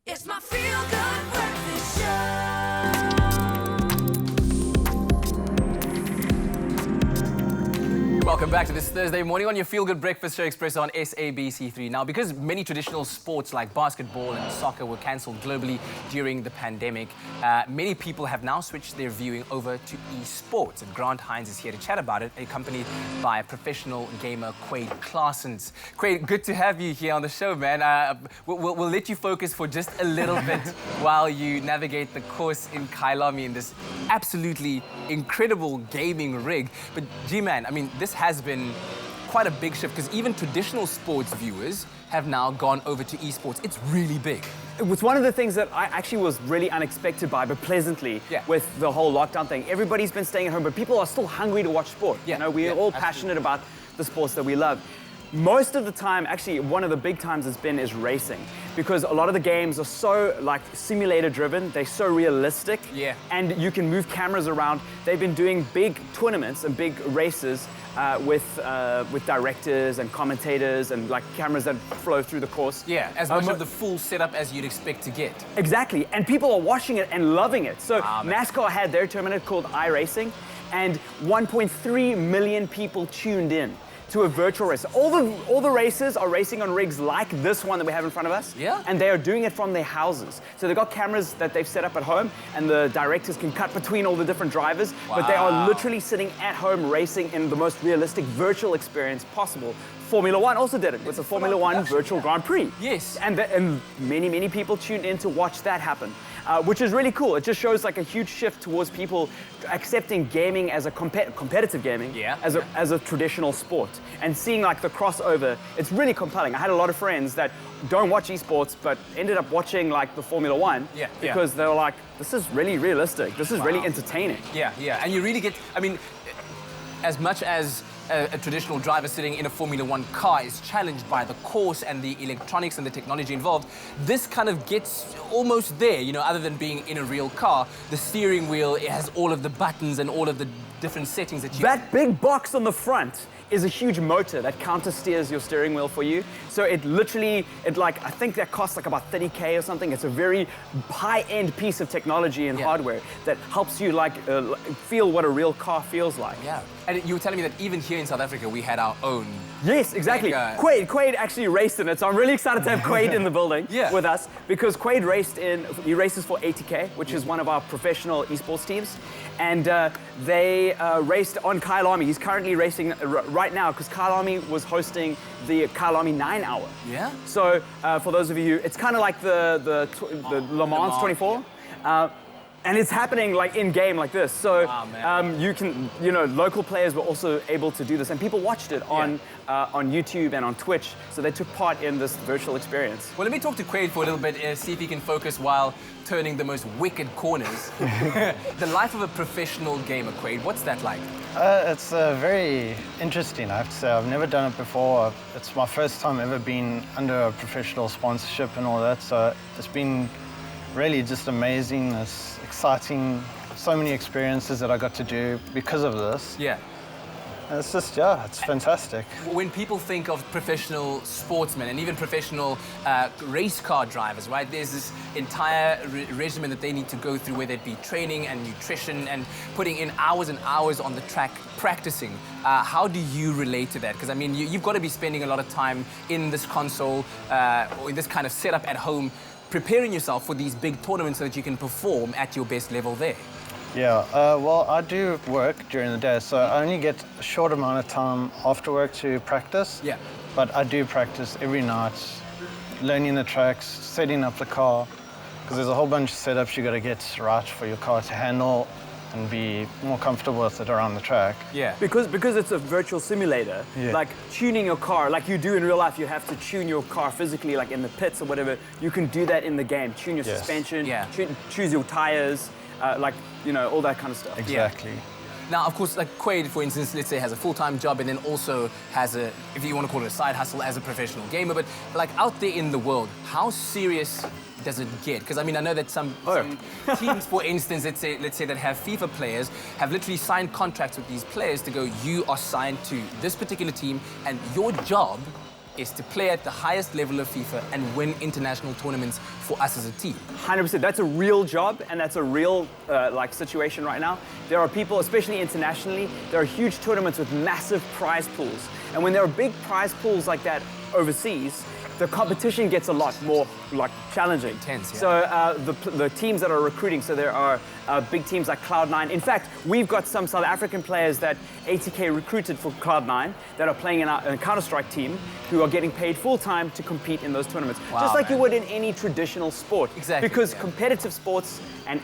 It's my feel-good breakfast show. Welcome back to this Thursday morning on your feel-good breakfast show, Expresso on SABC3. Now, because many traditional sports like basketball and soccer were cancelled globally during the pandemic, many people have now switched their viewing over to eSports. And Grant Hines is here to chat about it, accompanied by professional gamer Quade Claessens. Quade, good to have you here on the show, man. We'll let you focus for just a little bit while you navigate the course in Kyalami in this absolutely incredible gaming rig. But G-Man, I mean, this has been quite a big shift because even traditional sports viewers have now gone over to esports. It's really big. It was one of the things that I actually was really unexpected by, but pleasantly, with the whole lockdown thing. Everybody's been staying at home, but people are still hungry to watch sport. Yeah. You know, we're all passionate about the sports that we love. Most of the time, actually, one of the big times it's been is racing, because a lot of the games are so like simulator driven, they're so realistic, and you can move cameras around. They've been doing big tournaments and big races with directors and commentators and like cameras that flow through the course. Yeah, as much of the full setup as you'd expect to get. Exactly, and people are watching it and loving it. So NASCAR had their tournament called iRacing, and 1.3 million people tuned in to a virtual race. All the races are racing on rigs like this one that we have in front of us. Yeah. And they are doing it from their houses. So they've got cameras that they've set up at home, and the directors can cut between all the different drivers, but they are literally sitting at home racing in the most realistic virtual experience possible. Formula One also did it with the Formula One Virtual Grand Prix. Yes. And many people tuned in to watch that happen, which is really cool. It just shows like a huge shift towards people accepting gaming as a competitive gaming, as a traditional sport, and seeing like the crossover. It's really compelling. I had a lot of friends that don't watch esports but ended up watching like the Formula One because they were like, this is really realistic. This is really entertaining. Yeah, and you really get, I mean, as much as a traditional driver sitting in a Formula One car is challenged by the course and the electronics and the technology involved, this kind of gets almost there, you know, other than being in a real car. The steering wheel, it has all of the buttons and all of the different settings that you... That big box on the front is a huge motor that counter steers your steering wheel for you. So it literally, I think that costs like about 30K or something. It's a very high-end piece of technology and hardware that helps you feel what a real car feels like. Yeah, and you were telling me that even here in South Africa, we had our own. Yes, exactly. Quade actually raced in it, so I'm really excited to have Quade in the building with us, because Quade he races for 80K, which is one of our professional esports teams, and they raced on Kyalami. He's currently racing right now because Kyalami was hosting the Kyalami 9 Hour. Yeah. So for those of you, it's kind of like the Le Mans 24. And it's happening like in game like this. So you can, local players were also able to do this, and people watched it on YouTube and on Twitch. So they took part in this virtual experience. Well, let me talk to Quade for a little bit, see if he can focus while turning the most wicked corners. The life of a professional gamer, Quade, what's that like? It's very interesting, I have to say. I've never done it before. It's my first time ever being under a professional sponsorship and all that. So it's been really just amazing. It's exciting. So many experiences that I got to do because of this. Yeah. It's just, it's fantastic. When people think of professional sportsmen and even professional race car drivers, right, there's this entire regimen that they need to go through, whether it be training and nutrition and putting in hours and hours on the track practicing. How do you relate to that? Because, I mean, you've got to be spending a lot of time in this console or in this kind of setup at home, preparing yourself for these big tournaments so that you can perform at your best level there. Yeah, well, I do work during the day, so I only get a short amount of time after work to practice. Yeah. But I do practice every night, learning the tracks, setting up the car, because there's a whole bunch of setups you got to get right for your car to handle and be more comfortable with it around the track. Yeah. Because it's a virtual simulator, like tuning your car, like you do in real life, you have to tune your car physically, like in the pits or whatever. You can do that in the game. Tune your suspension, choose your tires, all that kind of stuff. Exactly. Now, of course, like Quade, for instance, let's say has a full-time job and then also has a, if you want to call it a side hustle as a professional gamer, but like out there in the world, how serious does it get? Because I mean, I know that some teams, for instance, let's say that have FIFA players, have literally signed contracts with these players to go, you are signed to this particular team and your job is to play at the highest level of FIFA and win international tournaments for us as a team. 100%. That's a real job, and that's a real situation right now. There are people, especially internationally, there are huge tournaments with massive prize pools. And when there are big prize pools like that overseas, the competition gets a lot more challenging. Intense, yeah. So the teams that are recruiting, so there are big teams like Cloud9. In fact, we've got some South African players that ATK recruited for Cloud9 that are playing in a Counter-Strike team who are getting paid full-time to compete in those tournaments. Wow, just like man. you would in any traditional sport. Exactly. Because yeah. competitive sports and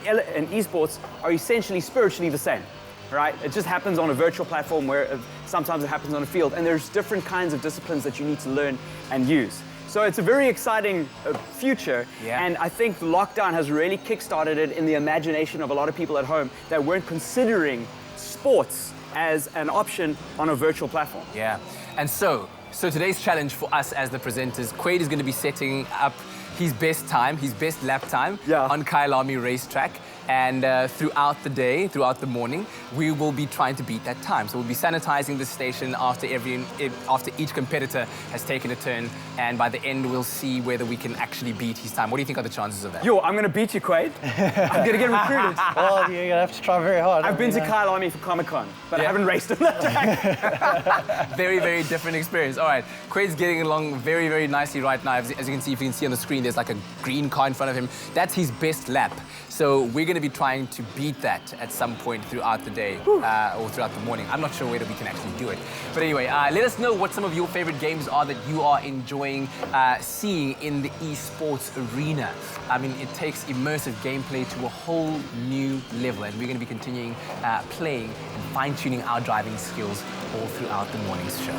eSports are essentially spiritually the same. Right? It just happens on a virtual platform where sometimes it happens on a field, and there's different kinds of disciplines that you need to learn and use. So it's a very exciting future, yeah. and I think the lockdown has really kick-started it in the imagination of a lot of people at home that weren't considering sports as an option on a virtual platform. Yeah, and so today's challenge for us as the presenters, Quaid is going to be setting up his best time, his best lap time on Kyalami racetrack. And throughout the day, throughout the morning, we will be trying to beat that time. So we'll be sanitizing the station after each competitor has taken a turn. And by the end, we'll see whether we can actually beat his time. What do you think are the chances of that? Yo, I'm going to beat you, Quaid. I'm going to get recruited. Well, you're going to have to try very hard. I've been to Kyalami for Comic-Con, but I haven't raced on that track. Very, very different experience. All right, Quaid's getting along very, very nicely right now. As you can see on the screen, there's like a green car in front of him. That's his best lap. So we're going to be trying to beat that at some point throughout the day or throughout the morning. I'm not sure whether we can actually do it. But anyway, let us know what some of your favorite games are that you are enjoying seeing in the eSports arena. I mean, it takes immersive gameplay to a whole new level, and we're going to be continuing playing and fine-tuning our driving skills all throughout the morning's show.